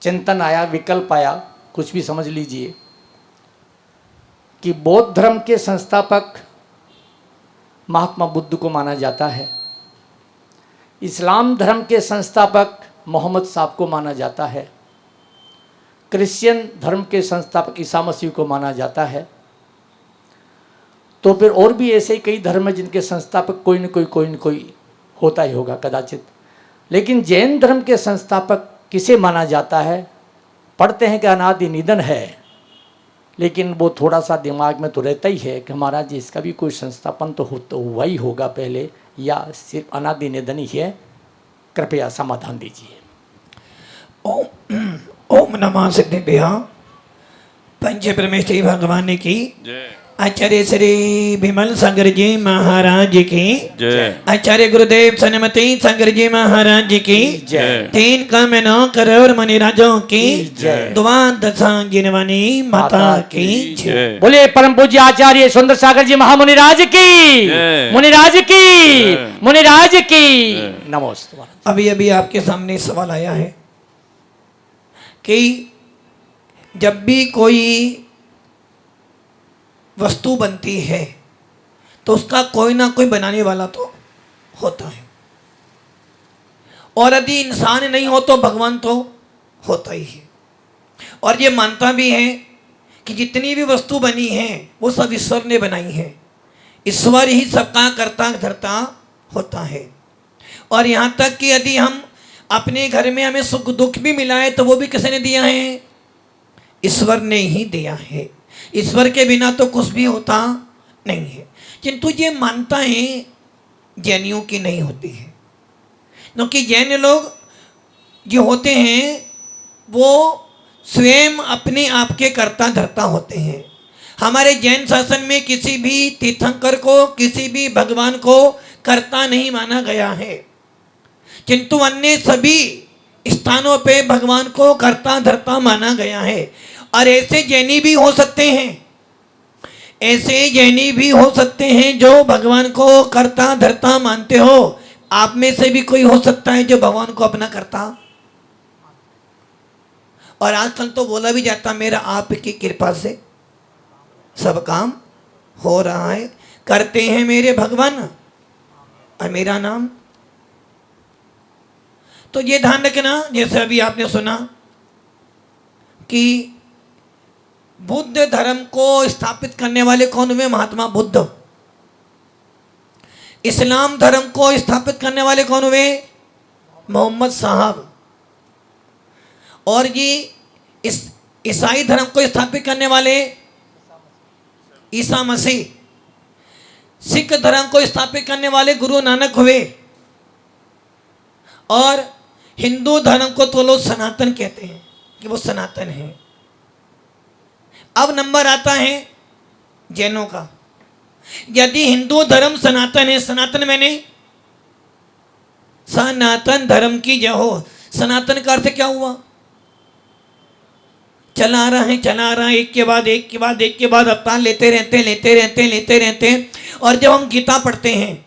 चिंतन आया, विकल्प आया, कुछ भी समझ लीजिए, कि बौद्ध धर्म के संस्थापक महात्मा बुद्ध को माना जाता है, इस्लाम धर्म के संस्थापक मोहम्मद साहब को माना जाता है, क्रिश्चियन धर्म के संस्थापक ईसा मसीह को माना जाता है, तो फिर और भी ऐसे ही कई धर्म हैं जिनके संस्थापक कोई न कोई होता ही होगा कदाचित। लेकिन जैन धर्म के संस्थापक किसे माना जाता है? पढ़ते हैं कि अनादि निधन है, लेकिन वो थोड़ा सा दिमाग में तो रहता ही है कि महाराज जी इसका भी कोई संस्थापन तो हुआ ही होगा पहले, या सिर्फ अनादि निधन ही है। कृपया समाधान दीजिए। ओम नमः सिद्धिभ्य। पंच परमेश्वरी भगवान की आचार्य श्री विमल शंकर जी महाराज की जय। आचार्य गुरुदेव सनमती शंकर जी महाराज की जय। 3 करोड़ 9 करोड़ मुनिराजों की जय। द्वादशा गिनवानी माता की जय। बोले परम पूज्य आचार्य सुंदर सागर जी महामुनिराज की, मुनिराज की, मुनिराज की नमोस्तुते। अभी अभी आपके सामने सवाल आया है कि जब भी कोई वस्तु बनती है तो उसका कोई ना कोई बनाने वाला तो होता है, और यदि इंसान नहीं हो तो भगवान तो होता ही है। और ये मानता भी है कि जितनी भी वस्तु बनी है वो सब ईश्वर ने बनाई है, ईश्वर ही सबका कर्ता धर्ता होता है। और यहाँ तक कि यदि हम अपने घर में हमें सुख दुख भी मिला है तो वो भी किसने दिया है? ईश्वर ने ही दिया है। ईश्वर के बिना तो कुछ भी होता नहीं है। किंतु ये मानता है जैनियों की नहीं होती है, क्योंकि जैन लोग जो होते हैं वो स्वयं अपने आप के कर्ता धर्ता होते हैं। हमारे जैन शासन में किसी भी तीर्थंकर को, किसी भी भगवान को कर्ता नहीं माना गया है, किंतु अन्य सभी स्थानों पे भगवान को कर्ता धर्ता माना गया है। और ऐसे जैनी भी हो सकते हैं, ऐसे जैनी भी हो सकते हैं जो भगवान को कर्ता धर्ता मानते हो। आप में से भी कोई हो सकता है जो भगवान को अपना कर्ता। और आजकल तो बोला भी जाता मेरा आपकी कृपा से सब काम हो रहा है, करते हैं मेरे भगवान और मेरा नाम। तो ये ध्यान रखना, जैसे अभी आपने सुना कि बुद्ध धर्म को स्थापित करने वाले कौन हुए? महात्मा बुद्ध। इस्लाम धर्म को स्थापित करने वाले कौन हुए? मोहम्मद साहब। और ये इस ईसाई धर्म को स्थापित करने वाले ईसा मसीह। सिख धर्म को स्थापित करने वाले गुरु नानक हुए। और हिंदू धर्म को तो लोग सनातन कहते हैं कि वो सनातन है। अब नंबर आता है जैनों का। यदि हिंदू धर्म सनातन है, सनातन मैंने सनातन धर्म की जय हो। सनातन का अर्थ क्या हुआ? चला आ रहा है, चला आ रहा है, एक के बाद एक के बाद एक के बाद अवतार लेते रहते हैं। और जब हम गीता पढ़ते हैं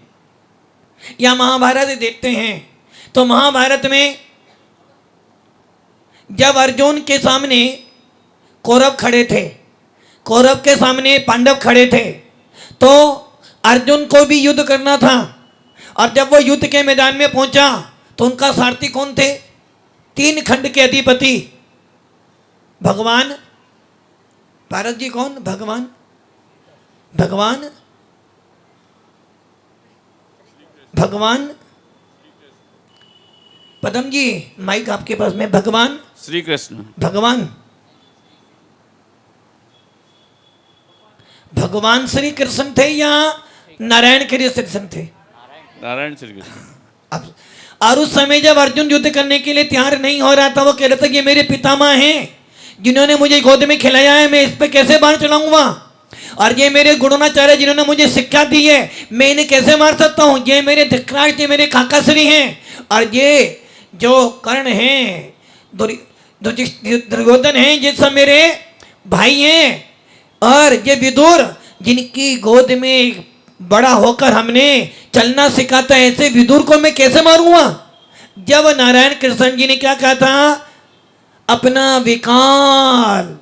या महाभारत देखते हैं तो महाभारत में जब अर्जुन के सामने कौरव खड़े थे, कौरव के सामने पांडव खड़े थे, तो अर्जुन को भी युद्ध करना था। और जब वो युद्ध के मैदान में पहुंचा तो उनका सारथी कौन थे? 3 खंड के अधिपति भगवान। भारत जी कौन? भगवान। भगवान भगवान पदम जी माइक आपके पास में। भगवान श्री कृष्ण। भगवान श्री कृष्ण थे या नारायण श्री कृष्ण थे? नारायण श्री कृष्ण। अब और उस समय जब अर्जुन युद्ध करने के लिए तैयार नहीं हो रहा था, वो कह रहा था कि ये मेरे पितामह हैं जिन्होंने मुझे गोद में खिलाया है, मैं इस पे कैसे बाण चलाऊंगा? और ये मेरे गुरुनाचार्य जिन्होंने मुझे शिक्षा दी है, मैं इन्हें कैसे मार सकता हूँ? ये मेरे धिक्राज, ये मेरे काकाश्री हैं। और ये जो कर्ण हैं, दुर्योधन हैं, ये सब मेरे भाई हैं। और ये विदुर जिनकी गोद में बड़ा होकर हमने चलना सिखाता है, ऐसे विदुर को मैं कैसे मारूंगा? जब नारायण कृष्ण जी ने क्या कहा था? अपना विकाल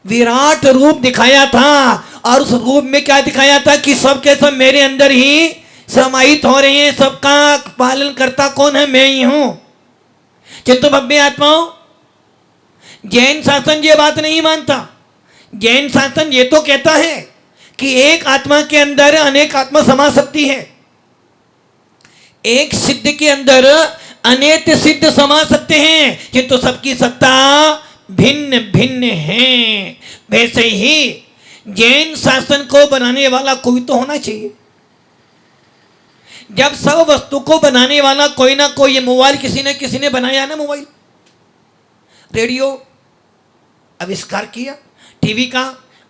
विराट रूप दिखाया था। और उस रूप में क्या दिखाया था कि सब के सब मेरे अंदर ही समाहित हो रहे हैं, सबका पालन करता कौन है, मैं ही हूं। चित्त भव्य आत्माओं, जैन शासन ये बात नहीं मानता। जैन शासन ये तो कहता है कि एक आत्मा के अंदर अनेक आत्मा समा सकती है, एक सिद्ध के अंदर अनेक सिद्ध समा सकते हैं, किंतु सबकी सत्ता भिन्न भिन्न है। वैसे ही जैन शासन को बनाने वाला कोई तो होना चाहिए। जब सब वस्तु को बनाने वाला कोई ना कोई, ये मोबाइल किसी ने बनाया ना, मोबाइल, रेडियो आविष्कार किया, टीवी का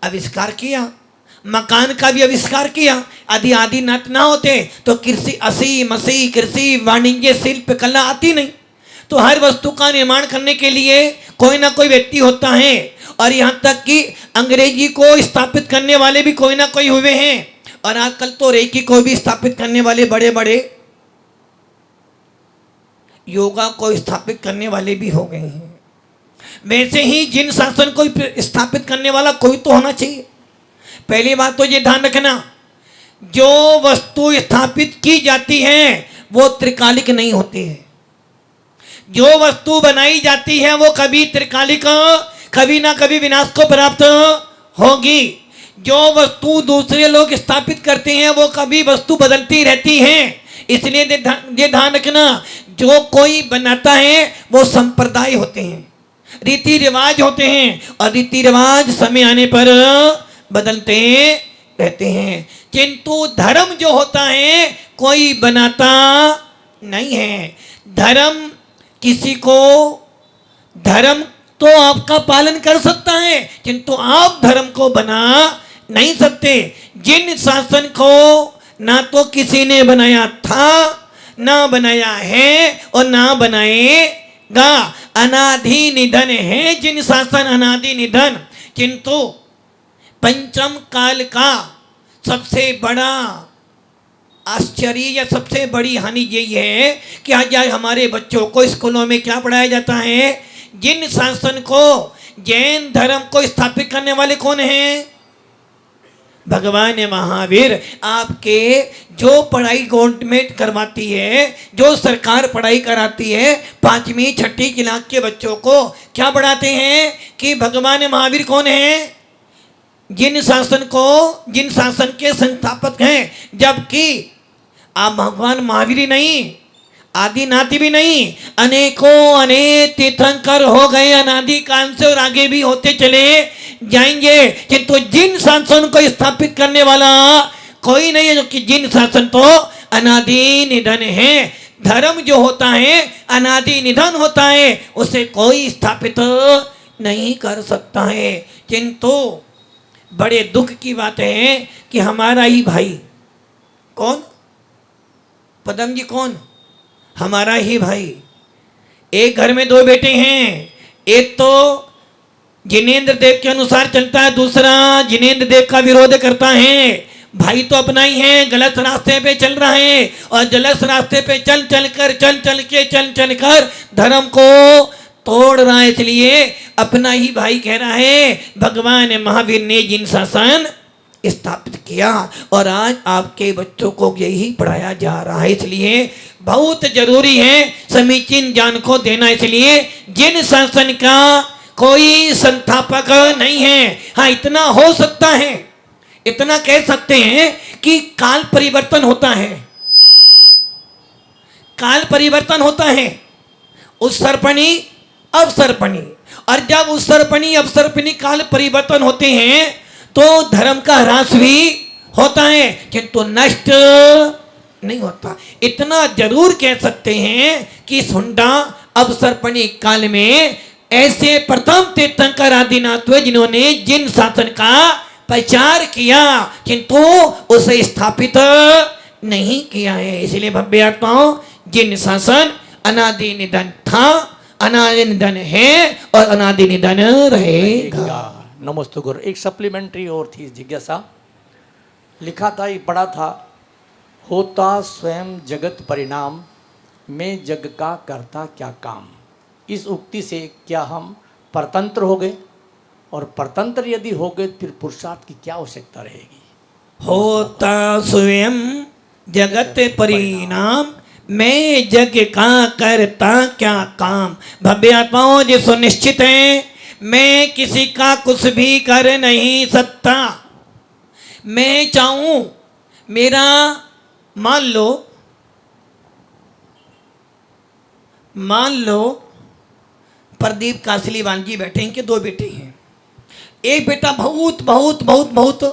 आविष्कार किया, मकान का भी आविष्कार किया। आदि आदि नट ना होते तो कृषि असी मसी कृषि वाणिज्य शिल्प कला आती नहीं। तो हर वस्तु का निर्माण करने के लिए कोई ना कोई व्यक्ति होता है। और यहाँ तक कि अंग्रेजी को स्थापित करने वाले भी कोई ना कोई हुए हैं। और आजकल तो रेकी को भी स्थापित करने वाले, बड़े बड़े योगा को स्थापित करने वाले भी हो गए हैं। वैसे ही जिन शासन को स्थापित करने वाला कोई तो होना चाहिए। पहली बात तो ये ध्यान रखना, जो वस्तु स्थापित की जाती है वो त्रिकालिक नहीं होती है। जो वस्तु बनाई जाती है वो कभी त्रिकालिक, कभी ना कभी विनाश को प्राप्त होगी। जो वस्तु दूसरे लोग स्थापित करते हैं वो कभी वस्तु बदलती रहती है। इसलिए ये ध्यान रखना, जो कोई बनाता है वो संप्रदाय होते हैं, रीति रिवाज होते हैं, और रीति रिवाज समय आने पर बदलते रहते हैं। किंतु धर्म जो होता है कोई बनाता नहीं है। धर्म किसी को, धर्म तो आपका पालन कर सकता है, किंतु आप धर्म को बना नहीं सकते। जिन शासन को ना तो किसी ने बनाया था, ना बनाया है, और ना बनाएगा, अनादि निधन है जिन शासन, अनादि निधन। किंतु पंचम काल का सबसे बड़ा आश्चर्य या सबसे बड़ी हानि यही है कि आज हमारे बच्चों को स्कूलों में क्या पढ़ाया जाता है, जिन शासन को, जैन धर्म को स्थापित करने वाले कौन हैं, भगवान महावीर। आपके जो पढ़ाई गवर्नमेंट करवाती है, जो सरकार पढ़ाई कराती है, 5वीं 6ठी क्लास के बच्चों को क्या पढ़ाते हैं कि भगवान महावीर कौन है, जिन शासन को, जिन शासन के संस्थापक हैं। जबकि आप भगवान महावीर ही नहीं, आदि नाति भी नहीं, अनेकों अनेक तीर्थंकर हो गए अनादि काल से, और आगे भी होते चले जाएंगे। किंतु जिन शासन को स्थापित करने वाला कोई नहीं है, जो कि जिन शासन तो अनादि निधन है। धर्म जो होता है अनादि निधन होता है, उसे कोई स्थापित नहीं कर सकता है। किंतु बड़े दुख की बात है कि हमारा ही भाई, कौन, पदम जी कौन, हमारा ही भाई, एक घर में 2 बेटे हैं। एक तो जिनेंद्र देव के अनुसार चलता है, दूसरा जिनेंद्र देव का विरोध करता है। भाई तो अपना ही है, गलत रास्ते पे चल रहा है, और गलत रास्ते पे चल चल कर धर्म को तोड़ रहा है। इसलिए अपना ही भाई कह रहा है, भगवान महावीर ने जिन शासन स्थापित किया, और आज आपके बच्चों को यही पढ़ाया जा रहा है। इसलिए बहुत जरूरी है समीचीन ज्ञान को देना। इसलिए जिन शासन का कोई संस्थापक नहीं है। हाँ, इतना हो सकता है, इतना कह सकते हैं कि काल परिवर्तन होता है, काल परिवर्तन होता है, उत्सर्पणी अवसर्पणी। और जब उत्सर्पणी अवसर्पणी काल परिवर्तन होते हैं तो धर्म का ह्रास भी होता है, किंतु नष्ट नहीं होता। इतना जरूर कह सकते हैं कि हुंडा अवसर्पणी काल में ऐसे प्रथम तीर्थंकर आदिनाथ हुए जिन्होंने जिन शासन का प्रचार किया, किंतु उसे स्थापित नहीं किया है। इसलिए भव्य आत्माओं, जिन शासन अनादि निधन था, अनादि निधन है, और अनादि निधन रहेगा। नमस्ते गुरु। एक सप्लीमेंट्री और थी जिज्ञासा, लिखा था, ये पढ़ा था, होता स्वयं जगत परिणाम, मैं जग का करता क्या काम। इस उक्ति से क्या हम परतंत्र हो गए, और परतंत्र यदि हो गए फिर पुरुषार्थ की क्या आवश्यकता रहेगी। होता स्वयं जगत परिणाम, मैं जग का करता क्या काम। भव्य आत्माओं जो सुनिश्चित है, मैं किसी का कुछ भी कर नहीं सकता। मैं चाहूं मेरा, मान लो प्रदीप कासलीवाल जी बैठे, इनके दो बेटे हैं। एक बेटा बहुत बहुत बहुत बहुत,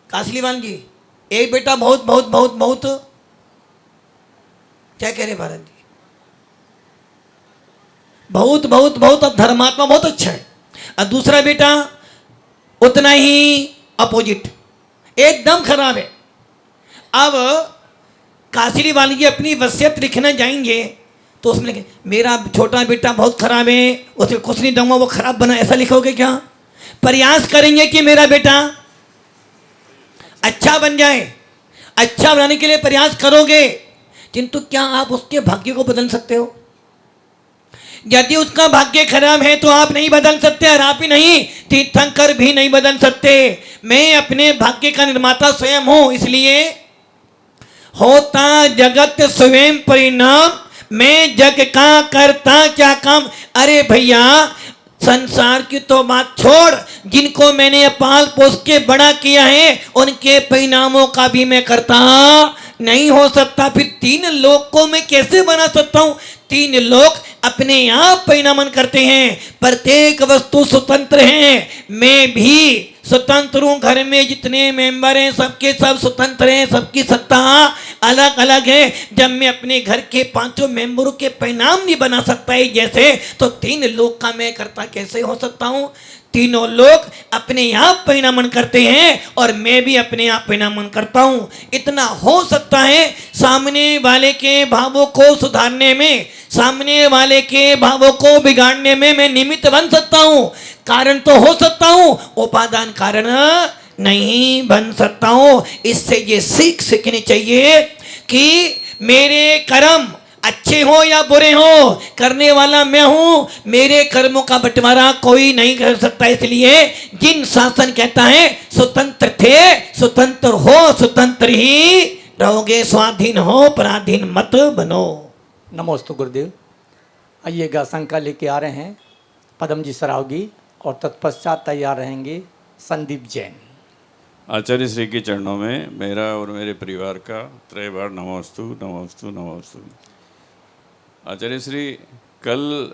कासलीवाल जी एक बेटा बहुत बहुत बहुत बहुत, क्या कह रहे भारत जी, बहुत बहुत बहुत धर्मात्मा, बहुत अच्छा है। और दूसरा बेटा उतना ही अपोजिट, एकदम खराब है। अब कासलीवाल जी अपनी वसीयत लिखना जाएंगे तो उसमें लिखे मेरा छोटा बेटा बहुत खराब है, उसे कुछ नहीं दूंगा, वो खराब बना, ऐसा लिखोगे क्या? प्रयास करेंगे कि मेरा बेटा अच्छा बन जाए, अच्छा बनाने के लिए प्रयास करोगे, किंतु क्या आप उसके भाग्य को बदल सकते हो? यदि उसका भाग्य खराब है तो आप नहीं बदल सकते, और आप ही नहीं, तीर्थंकर भी नहीं बदल सकते। मैं अपने भाग्य का निर्माता स्वयं हूं, इसलिए होता जगत स्वयं परिणाम, मैं जग का करता क्या काम। अरे भैया, संसार की तो बात छोड़, जिनको मैंने पाल पोस के बड़ा किया है उनके परिणामों का भी मैं करता नहीं हो सकता। फिर तीन लोक को मैं कैसे बना सकता हूं? तीन लोक अपने आप परिणामन करते हैं, प्रत्येक वस्तु स्वतंत्र है, मैं भी स्वतंत्र हूं। घर में जितने मेंबर हैं सबके सब स्वतंत्र हैं, सबकी सत्ता अलग अलग है। जब मैं अपने घर के पांचों मेंबरों के परिणाम नहीं बना सकता है जैसे, तो तीन लोक का मैं करता कैसे हो सकता हूं? तीनों लोग अपने आप परिणामन करते हैं और मैं भी अपने आप परिणामन करता हूं। इतना हो सकता है, सामने वाले के भावों को सुधारने में, सामने वाले के भावों को बिगाड़ने में मैं निमित्त बन सकता हूं। कारण तो हो सकता हूं, उपादान कारण नहीं बन सकता हूं। इससे ये सीखनी चाहिए कि मेरे कर्म अच्छे हो या बुरे हो, करने वाला मैं हूं, मेरे कर्मों का बंटवारा कोई नहीं कर सकता। इसलिए जिन शासन कहता है स्वतंत्र थे स्वतंत्र हो, स्वतंत्र ही रहोगे, स्वाधीन हो पराधीन मत बनो। नमोस्तु गुरुदेव। आइएगा, शंका लेके आ रहे हैं पदम जी सरावगी, और तत्पश्चात तैयार रहेंगे संदीप जैन। आचार्य श्री के चरणों में मेरा और मेरे परिवार का त्रय बार नमोस्तु नमोस्तु नमोस्तु। आचार्य श्री, कल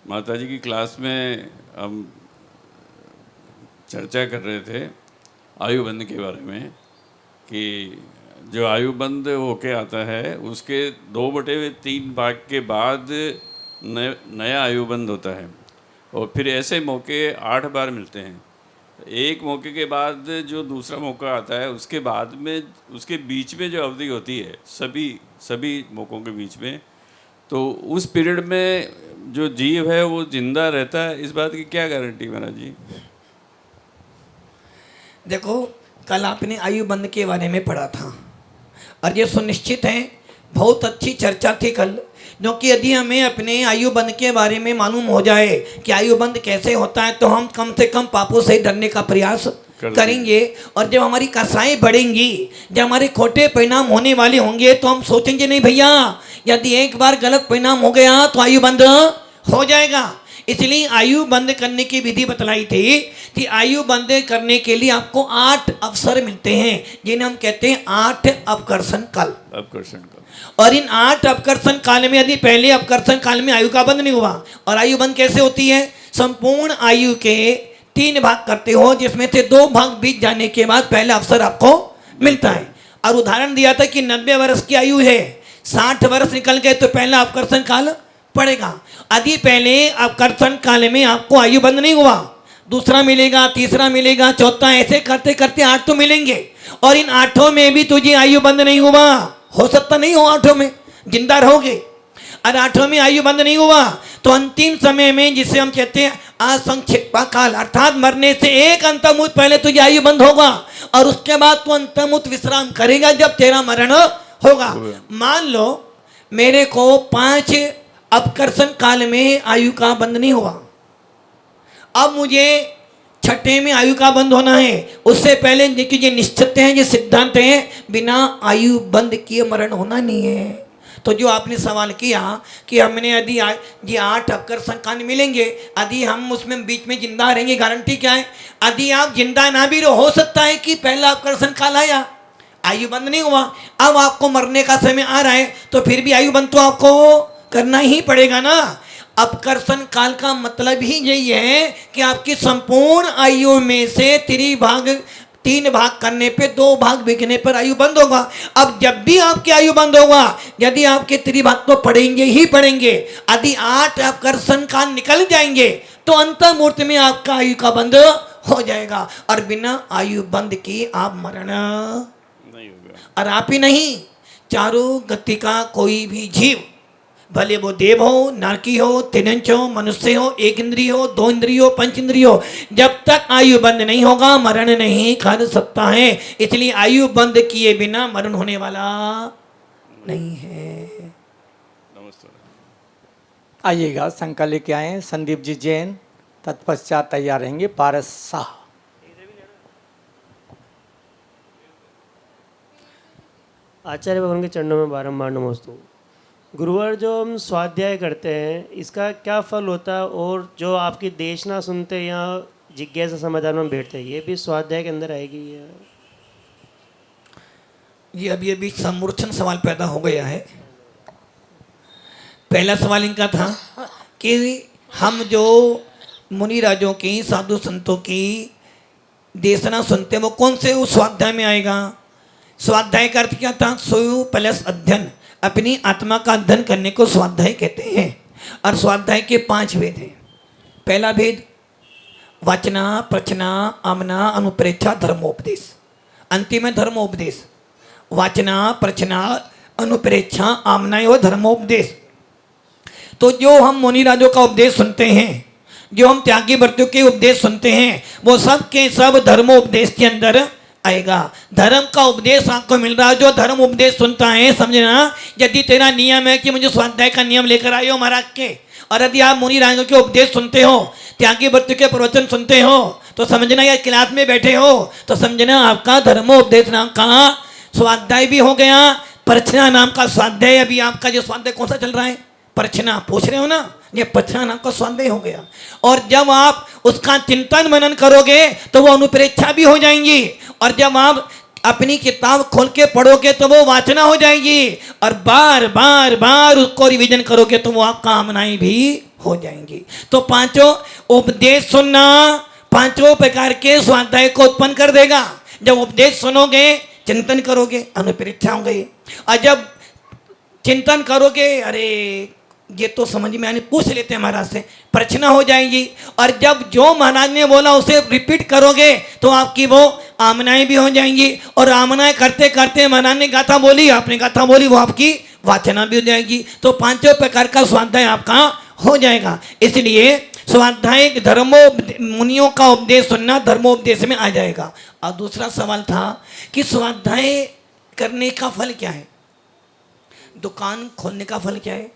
माताजी की क्लास में हम चर्चा कर रहे थे आयुबंध के बारे में, कि जो आयुबंध होके आता है उसके 2/3 भाग के बाद नया आयुबंध होता है, और फिर ऐसे मौके 8 बार मिलते हैं। एक मौके के बाद जो दूसरा मौका आता है उसके बाद में, उसके बीच में जो अवधि होती है सभी मौक़ों के बीच में, तो उस पीरियड में जो जीव है वो जिंदा रहता है, इस बात की क्या गारंटी महाराज जी? देखो, कल आपने आयुबंध के बारे में पढ़ा था और ये सुनिश्चित है, बहुत अच्छी चर्चा थी कल, क्योंकि यदि हमें अपने आयुबंध के बारे में मालूम हो जाए कि आयुबंध कैसे होता है तो हम कम से कम पापों से डरने का प्रयास करेंगे। और जब हमारी कसाएं बढ़ेंगी, जब हमारे खोटे परिणाम होने वाले होंगे, तो हम सोचेंगे नहीं भैया, यदि एक बार गलत परिणाम हो गया तो आयुबंध हो जाएगा। इसलिए आयु बंद करने की विधि बतलाई थी कि आयु बंद करने के लिए आपको 8 अवसर मिलते हैं, जिन्हें हम कहते हैं 8 अपकर्षण काल। और इन 8 अपकर्षण काल में यदि पहले अपकर्षण काल में आयु का बंध नहीं हुआ, और आयु बंद कैसे होती है? संपूर्ण आयु के 3 भाग करते हो, जिसमें से 2 भाग बीत जाने के बाद पहला अवसर आपको मिलता है। और उदाहरण दिया था कि 90 वर्ष की आयु है, 60 वर्ष निकल गए तो पहला अपकर्षण काल पड़ेगा। यदि पहले अपकर्षण काल में आपको आयु बंद नहीं हुआ, दूसरा मिलेगा, तीसरा मिलेगा, चौथा, ऐसे करते करते 8 तो मिलेंगे। और इन 8 में भी तुझे आयु बंद नहीं हुआ, हो सकता नहीं हो 8 में जिंदा रहोगे, और 8 में आयु बंद नहीं हुआ तो अंतिम समय में, जिसे हम कहते हैं असंक्षिप्त काल, अर्थात मरने से एक अंतर्मुहूर्त पहले तुझे आयु बंद होगा, और उसके बाद तू अंतर्मुहूर्त विश्राम करेगा जब तेरा मरण होगा। मान लो मेरे को 5 अपकर्षण काल में आयु का बंध नहीं हुआ, अब मुझे छठे में आयु का बंद होना है। उससे पहले देखिए ये निश्चित हैं, ये सिद्धांत हैं, बिना आयु बंद किए मरण होना नहीं है। तो जो आपने सवाल किया कि हमने यदि ये 8 अपकर्षण काल मिलेंगे, यदि हम उसमें बीच में जिंदा रहेंगे, गारंटी क्या है? यदि आप जिंदा ना भी रहो, हो सकता है कि पहला अपकर्षण काल आया, आयु बंद नहीं हुआ, अब आपको मरने का समय आ रहा है, तो फिर भी आयु बंद तो आपको करना ही पड़ेगा ना। अपकर्षण काल का मतलब ही यही है कि आपकी संपूर्ण आयु में से 3 भाग करने पे 2 भाग बिकने पर आयु बंद होगा। अब जब भी आपकी आयु बंद होगा, यदि आपके 3 भाग तो पड़ेंगे ही पड़ेंगे, यदि 8 अपकर्षण काल निकल जाएंगे तो अंत मुहूर्त में आपका आयु का बंद हो जाएगा, और बिना आयु बंद की आप मरण नहीं होगा। और आप ही नहीं, चारों गति का कोई भी जीव, भले वो देव हो, नारकी हो, तिनंच हो, मनुष्य हो, 1 इंद्रिय हो, 2 इंद्रिय हो, 5 इंद्रिय हो, जब तक आयु बंद नहीं होगा मरण नहीं कर सकता है। इसलिए आयु बंद किए बिना मरण होने वाला नहीं है। नमस्ते। आइएगा, शंका लेके आए संदीप जी जैन, तत्पश्चात तैयार रहेंगे पारस शाह। आचार्य भगवान के चरणों में बारंबार नमोस्तु। गुरुवार जो हम स्वाध्याय करते हैं, इसका क्या फल होता है? और जो आपकी देश ना सुनते या जिज्ञासा समाधान में बैठते हैं, ये भी स्वाध्याय के अंदर आएगी या? ये अभी समूर्छन सवाल पैदा हो गया है। पहला सवाल इनका था कि हम जो मुनि राजों की, साधु संतों की देशना सुनते हैं, वो कौन से उस स्वाध्याय में आएगा? स्वाध्याय का अर्थ क्या था? सोयु प्लस अध्ययन, अपनी आत्मा का अध्ययन करने को स्वाध्याय कहते हैं। और स्वाध्याय के 5 भेद हैं। पहला भेद वाचना, प्रचना, आमना, अनुप्रेक्षा, धर्मोपदेश। अंतिम है धर्मोपदेश। वाचना, प्रचना, अनुप्रेक्षा, आमना और धर्मोपदेश। तो जो हम मुनि राजों का उपदेश सुनते हैं, जो हम त्यागी व्रतों के उपदेश सुनते हैं, वो सब के सब धर्मोपदेश के अंदर आएगा। धर्म का उपदेश आपको मिल रहा है, जो धर्म उपदेश सुनता है, समझना, यदि तेरा नियम है कि मुझे स्वाध्याय का नियम लेकर आए हो महाराज के, और यदि आप मुनि राजों के उपदेश सुनते हो, त्यागी व्रत के प्रवचन सुनते हो, तो समझना, या क्लास में बैठे हो तो समझना आपका धर्मोपदेश नाम का स्वाध्याय भी हो गया। प्रचना नाम का स्वाध्याय, अभी आपका जो स्वाध्याय कौन सा चल रहा है? प्रचना पूछ रहे हो ना, ये प्रचना नाम का स्वाध्याय हो गया। और जब आप उसका चिंतन मनन करोगे तो वो अनुप्रेक्षा भी हो जाएंगी, और जब आप अपनी किताब खोल के पढ़ोगे तो वो वाचना हो जाएगी, और बार बार बार उसको रिवीजन करोगे तो वो आपका आमनाएं भी हो जाएंगी। तो 5 उपदेश सुनना 5 प्रकार के स्वाध्याय को उत्पन्न कर देगा। जब उपदेश सुनोगे, चिंतन करोगे, अनुप्रेक्षा हो गई, और जब चिंतन करोगे, अरे ये तो समझ में आने, पूछ लेते हैं महाराज से, प्रचना हो जाएगी। और जब जो महाराज ने बोला उसे रिपीट करोगे तो आपकी वो आमनाएं भी हो जाएंगी, और आमनाएं करते करते महाराज ने गाथा बोली, आपने गाथा बोली, वो आपकी वाचना भी हो जाएगी। तो 5 प्रकार का स्वाध्याय आपका हो जाएगा। इसलिए स्वाध्याय मुनियों का उपदेश सुनना धर्मोपदेश में आ जाएगा। और दूसरा सवाल था कि स्वाध्याय करने का फल क्या है? दुकान खोलने का फल क्या है?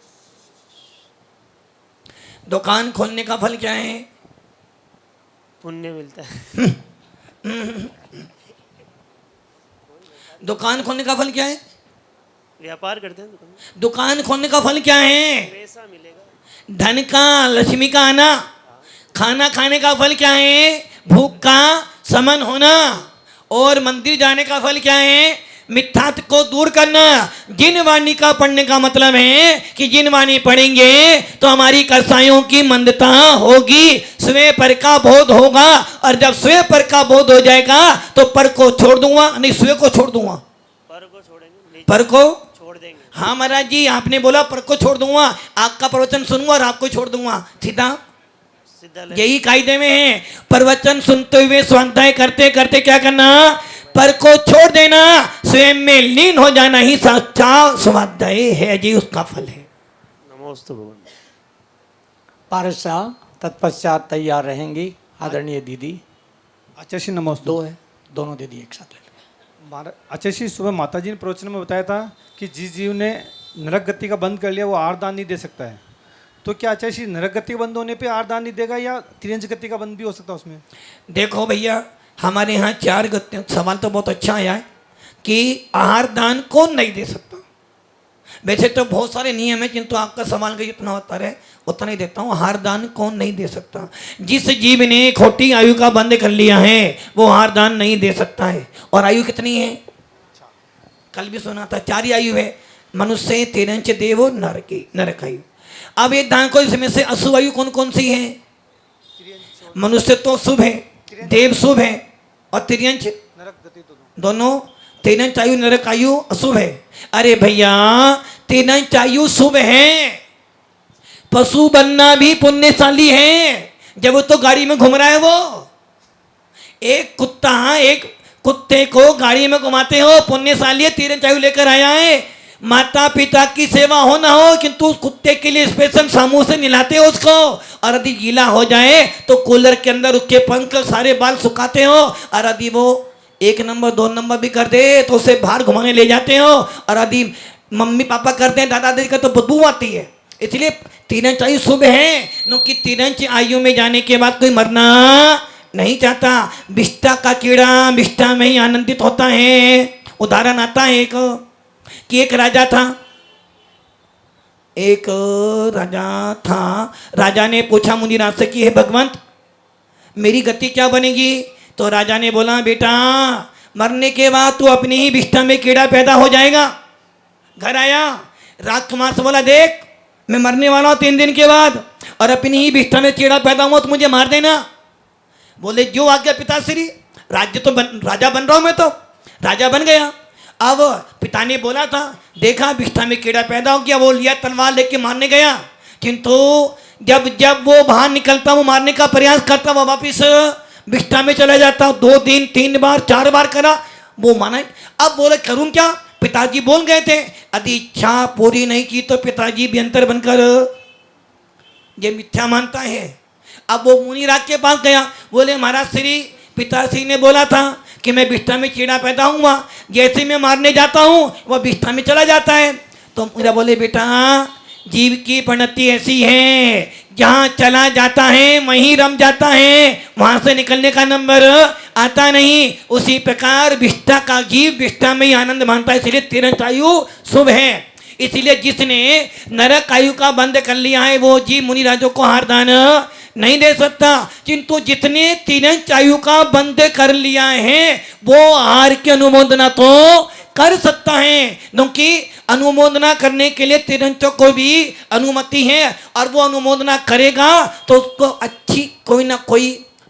दुकान खोलने का फल क्या है? पुण्य मिलता है। दुकान खोलने का फल क्या है? व्यापार करते हैं दुकान खोलने का फल क्या है? पैसा मिलेगा। धन का, लक्ष्मी का आना। खाना खाने का फल क्या है? भूख का समन होना। और मंदिर जाने का फल क्या है? मिथ्यात्व को दूर करना। जिन वाणी का पढ़ने का मतलब है कि जिन वाणी पढ़ेंगे तो हमारी कसायों की मंदता होगी, स्वयं पर का बोध होगा, और जब स्वयं पर का बोध हो जाएगा तो पर को छोड़ दूंगा, नहीं स्वयं को छोड़ दूंगा। पर को छोड़ेंगे, पर को छोड़ देंगे। हाँ महाराज जी, आपने बोला पर को छोड़ दूंगा, आपका प्रवचन सुनूंगा और आपको छोड़ दूंगा, सीधा यही कायदे में है। प्रवचन सुनते हुए स्वाध्याय करते करते क्या करना? पर को छोड़ देना, स्वयं में लीन हो जाना ही सच्चा स्वाध्याय है जी, उसका फल है। नमोस्तु भगवान। पारस शाह, तत्पश्चात तैयार रहेंगी आदरणीय दीदी। आचार्य श्री नमस्ते। 2 है, दोनों दीदी एक साथ ले लो। आचार्य श्री, सुबह माता जी ने प्रवचन में बताया था कि जिस जीव ने नरक गति का बंद कर लिया, वो आहार दान नहीं दे सकता है, तो क्या आचार्य श्री नरक गति का बंद होने पे आहार दान नहीं देगा, या तिरंज गति का बंद भी हो सकता है उसमें? देखो भैया, हमारे यहाँ 4 गति, सवाल तो बहुत अच्छा आया है कि आहार दान कौन नहीं दे सकता। वैसे तो बहुत सारे नियम है, किंतु आपका सवाल का जितना होता रहे उतना ही देता हूँ। आहार दान कौन नहीं दे सकता? जिस जीव ने खोटी आयु का बंद कर लिया है वो आहार दान नहीं दे सकता है। और आयु कितनी है? कल भी सुना था, 4 आयु है, मनुष्य, तिरंच, देव, नरक आयु। अब ये दान को इसमें से अशुभ आयु कौन कौन सी है? मनुष्य तो शुभ है, देव शुभ है, और तिरंच नरक गति दोनों। तिरंच आयु, नरक आयु अशुभ है। अरे भैया, तिरंच आयु शुभ है, पशु बनना भी पुण्यशाली है। जब वो तो गाड़ी में घूम रहा है, वो एक कुत्ता, एक कुत्ते को गाड़ी में घुमाते हो, पुण्यशाली है, तिरंच आयु लेकर आया है। माता पिता की सेवा हो ना हो, किंतु उस कुत्ते के लिए स्पेशल सामू से नहलाते हो उसको, और यदि गीला हो जाए तो कूलर के अंदर उसके पंख सारे बाल सुखाते हो, और यदि वो 1 नंबर 2 नंबर भी कर दे तो उसे बाहर घुमाने ले जाते हो, और यदि मम्मी पापा करते हैं, दादा दादी का, तो बदबू आती है। इसलिए तिरंच आयु शुभ है, क्योंकि तिरंच आयु में जाने के बाद कोई मरना नहीं चाहता। विष्ठा का कीड़ा विष्ठा में ही आनंदित होता है। उदाहरण आता है कि एक राजा था, राजा ने पूछा मुनिराज से कि हे भगवंत, मेरी गति क्या बनेगी? तो राजा ने बोला, बेटा, मरने के बाद तू अपनी ही विष्ठा में कीड़ा पैदा हो जाएगा। घर आया, राजकुमार से बोला, देख मैं मरने वाला हूँ 3 दिन के बाद, और अपनी ही विष्ठा में कीड़ा पैदा हुआ तो मुझे मार देना। बोले, जो आज्ञा पिताश्री, राजा बन रहा हूँ मैं, तो राजा बन गया। अब पिता ने बोला था, देखा विष्ठा में कीड़ा पैदा हो गया, वो लिया तलवार लेके मारने गया, किंतु जब वो बाहर निकलता, वो मारने का प्रयास करता, वो वापिस विष्ठा में चला जाता। 2 दिन 3 बार 4 बार करा, वो माना। अब बोले, करूं क्या? पिताजी बोल गए थे, यदि इच्छा पूरी नहीं की तो पिताजी व्यंतर बनकर, ये मिथ्या मानता है। अब वो मुनिराज के पास गया, बोले, महाराज श्री, पिताश्री ने बोला था कि मैं विष्ठा में कीड़ा पैदा हुआ, जैसे मैं मारने जाता हूँ वह विष्ठा में चला जाता है। तो मेरा बोले, बेटा, जीव की परिणति ऐसी है, जहाँ चला जाता है वहीं रम जाता है, वहाँ से निकलने का नंबर आता नहीं। उसी प्रकार विष्ठा का जीव विष्ठा में ही आनंद मानता है, इसलिए तिरंच आयु शुभ है। इसलिए जिसने नरक आयु का बंद कर लिया है वो जीव मुनिराजों को आहार दान नहीं दे सकता, किंतु जितने तिरंच आयु का बंद कर लिया है वो आहार की अनुमोदना तो कर सकता है, क्योंकि अनुमोदना करने के लिए तिरंचों को भी अनुमति है, और वो अनुमोदना करेगा तो उसको अच्छी कोई ना कोई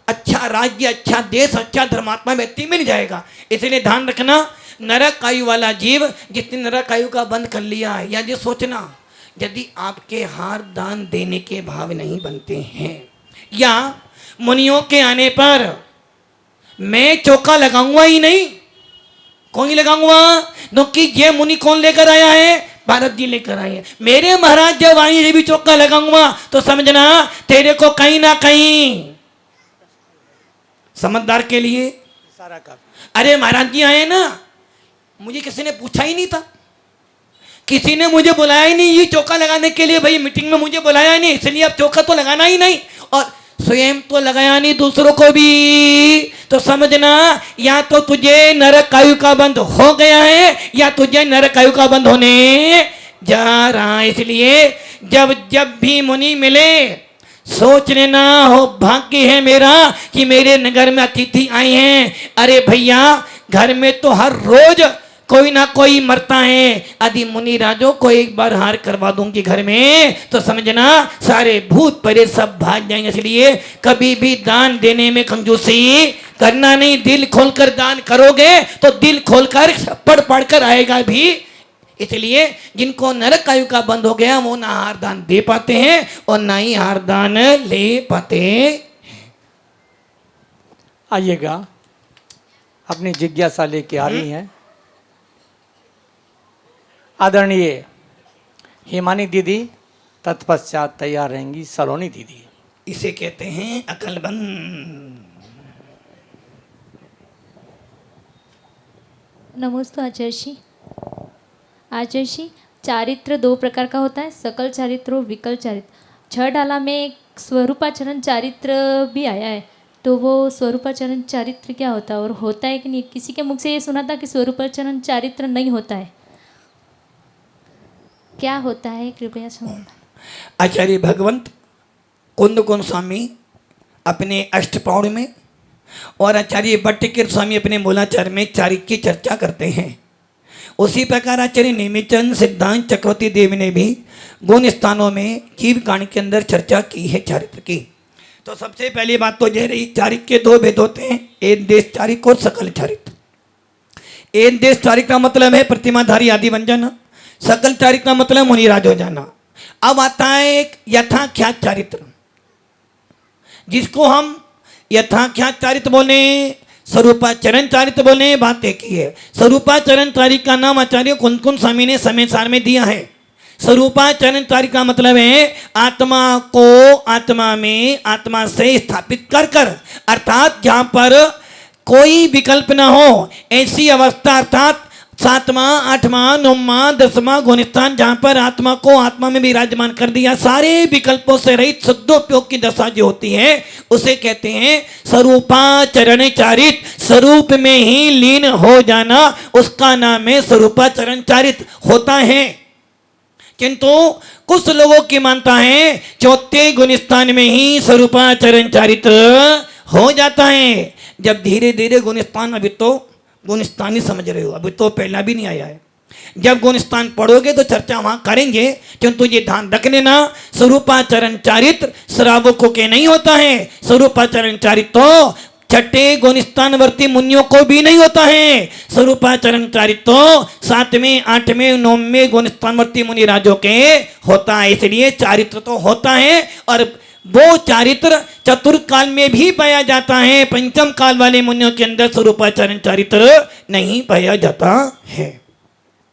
अच्छा राज्य, अच्छा देश, अच्छा धर्मात्मा व्यक्ति मिल जाएगा। इसलिए ध्यान रखना, नरक आयु वाला जीव जितने नरक आयु का बंद कर लिया है, या ये सोचना, यदि आपके हार दान देने के भाव नहीं बनते हैं, या मुनियों के आने पर मैं चौका लगाऊंगा ही नहीं, कौन लगाऊंगा? क्योंकि ये मुनि कौन लेकर आया है? भारत जी लेकर आए हैं। मेरे महाराज जब आएंगे भी चौका लगाऊंगा तो समझना तेरे को कहीं ना कहीं, समझदार के लिए सारा काफी। अरे महाराज जी आए ना, मुझे किसी ने पूछा ही नहीं था, किसी ने मुझे बुलाया ही नहीं ये चौका लगाने के लिए, भाई मीटिंग में मुझे बुलाया ही नहीं, इसलिए अब चौका तो लगाना ही नहीं, और स्वयं तो लगाया नहीं दूसरों को भी। तो समझना, या तो तुझे नरक आयु का बंद हो गया है, या तुझे नरक आयु का बंद होने जा रहा है। इसलिए जब भी मुनि मिले सोच लेना, हो भाग्य है मेरा कि मेरे नगर में अतिथि आए हैं। अरे भैया, घर में तो हर रोज कोई ना कोई मरता है, यदि मुनि राजों को एक बार हार करवा दूंगी घर में तो समझना सारे भूत परे सब भाग जाएंगे। इसलिए कभी भी दान देने में कंजूसी करना नहीं, दिल खोलकर दान करोगे तो दिल खोलकर पढ़ कर आएगा भी। इसलिए जिनको नरक आयु का बंद हो गया वो ना आहार दान दे पाते हैं और ना ही आहार दान ले पाते। आइएगा, अपनी जिज्ञासा लेके आ रही हैं आदरणीय हिमानी दीदी, तत्पश्चात तैयार रहेंगी सलोनी दीदी। इसे कहते हैं अकलबंद। नमस्ते आचार्य जी। आचार्य जी, चारित्र दो प्रकार का होता है, सकल चारित्र और विकल चारित्र। छह डाला में एक स्वरूपाचरण चारित्र भी आया है, तो वो स्वरूपाचरण चारित्र क्या होता है और होता है कि नहीं? किसी के मुख से ये सुना था कि स्वरूपाचरण चारित्र नहीं होता है, क्या होता है कृपया समझाएं। आचार्य भगवंत कुंद कुंद स्वामी अपने अष्टपौड़ में और आचार्य भट्टिकेर स्वामी अपने मूलाचार में चारित्र की चर्चा करते हैं। उसी प्रकार आचार्य नेमिचंद सिद्धांत चक्रवर्ती देव ने भी गुण स्थानों में जीव कांड के अंदर चर्चा की है चारित्र की। तो सबसे पहली बात तो यह रही, चारित्र के दो भेद होते हैं, एक देश चारित्र और सकल चारित्र। एक देश चारित्र का मतलब है प्रतिमाधारी आदि बन जाना, सकल चारित्र का मतलब मुनिराज हो जाना। अब आता है एक यथाख्यात चारित्र, जिसको हम यथाख्यात चारित्र बोले, स्वरूपाचरण चारित्र बोले, बात एक ही है। स्वरूपाचरण चारित्र का नाम आचार्य कुंद कुंद स्वामी ने समय सार में दिया है। स्वरूपाचरण चारित्र का मतलब है आत्मा को आत्मा में आत्मा से स्थापित कर कर, अर्थात जहाँ पर कोई विकल्प न हो ऐसी अवस्था, अर्थात सातवां आठवां नौवां दसवां गुणस्थान जहाँ पर आत्मा को आत्मा में विराजमान कर दिया, सारे विकल्पों से रहित शुद्धोपयोग की दशा जो होती है उसे कहते हैं स्वरूपाचरण चारित्र। स्वरूप में ही लीन हो जाना, उसका नाम है स्वरूपाचरण चारित्र होता है। किंतु कुछ लोगों की मानता है चौथे गुणस्थान में ही स्वरूपाचरण चारित्र हो जाता है। जब धीरे धीरे गुणस्थान, अभी तो गुणस्थान ही समझ रहे हो, अभी तो पहला भी नहीं आया है। जब गुणस्थान पढ़ोगे तो चर्चा वहां करेंगे, किंतु ये ध्यान रख लेना स्वरूपाचरण चारित्र श्रावकों के नहीं होता है। स्वरूपाचरण चारित्र तो छठे गुणस्थानवर्ती मुनियों को भी नहीं होता है। स्वरूपाचरण चारित्र तो सातवें आठवें नौवें गुणस्थानवर्ती मुनि राजों के होता है। इसलिए चारित्र तो होता है और वो चारित्र चतुर्थ काल में भी पाया जाता है, पंचम काल वाले मुनियों के अंदर स्वरूपाचरण चारित्र नहीं पाया जाता है।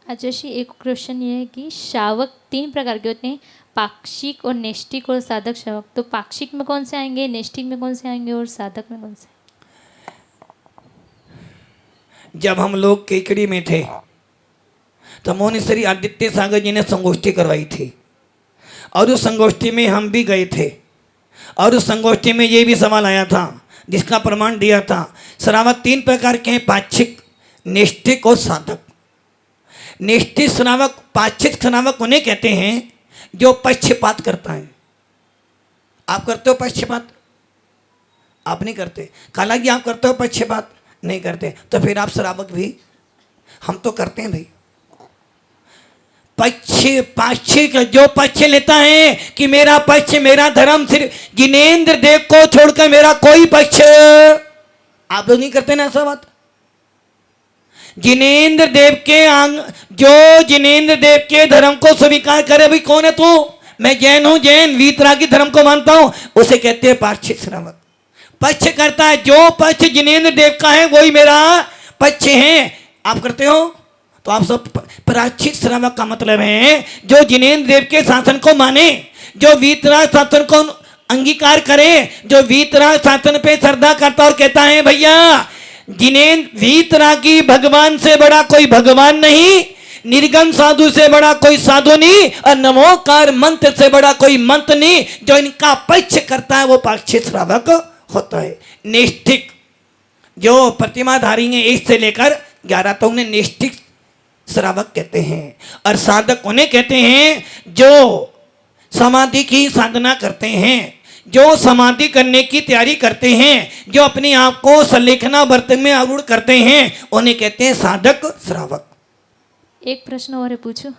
आचार्य एक क्वेश्चन ये है कि शावक तीन प्रकार के होते हैं, पाक्षिक और नैष्ठिक और साधक शावक। तो पाक्षिक में कौन से आएंगे, नैष्ठिक में कौन से आएंगे और साधक में कौन से? जब हम लोग केकड़ी में थे तो मोहन श्री आदित्य सागर जी ने संगोष्ठी करवाई थी और उस संगोष्ठी में हम भी गए थे और उस संगोष्ठी में ये भी सवाल आया था जिसका प्रमाण दिया था। श्रावक तीन प्रकार के हैं, पाक्षिक, नैष्ठिक और साधक। नैष्ठिक श्रावक, पाक्षिक श्रावक उन्हें कहते हैं जो पक्षपात करता है। आप करते हो पक्षपात? आप नहीं करते। हालांकि आप करते हो पक्षपात? नहीं करते। तो फिर आप श्रावक भी? हम तो करते हैं भाई। पाक्षिक जो पक्ष लेता है कि मेरा पक्ष, मेरा धर्म सिर्फ जिनेंद्र देव को छोड़कर मेरा कोई पक्ष, आप लोग नहीं करते ना ऐसा बात। जिनेंद्र देव के जो जिनेंद्र देव के धर्म को स्वीकार करे, भाई कौन है तू? मैं जैन हूं, जैन वीतरागी धर्म को मानता हूं, उसे कहते हैं पाक्षिक श्रावक। पक्ष करता है, जो पक्ष जिनेंद्र देव का है वही मेरा पक्ष है। आप करते हो? तो आप सब पाक्षिक श्रावक का मतलब है जो जिनेंद्र देव के शासन को माने, जो वीतराग शासन को अंगीकार करे, जो वीतराग शासन पे श्रद्धा करता और कहता है भैया जिनेंद्र वीतरागी भगवान से बड़ा कोई भगवान नहीं, निर्गम साधु से बड़ा कोई साधु नहीं और नमोकार मंत्र से बड़ा कोई मंत्र नहीं। जो इनका पक्ष करता है वो पाक्षिक श्रावक होता है। नैष्ठिक जो प्रतिमाधारी हैं 1 से लेकर 11 तक उन्हें नैष्ठिक श्रावक कहते हैं। और साधक उन्हें कहते हैं जो समाधि की साधना करते हैं, जो समाधि करने की तैयारी करते हैं, जो अपने आप को सलेखना व्रत में आरूढ़ करते हैं, उन्हें कहते हैं साधक श्रावक। एक प्रश्न और है, पूछो।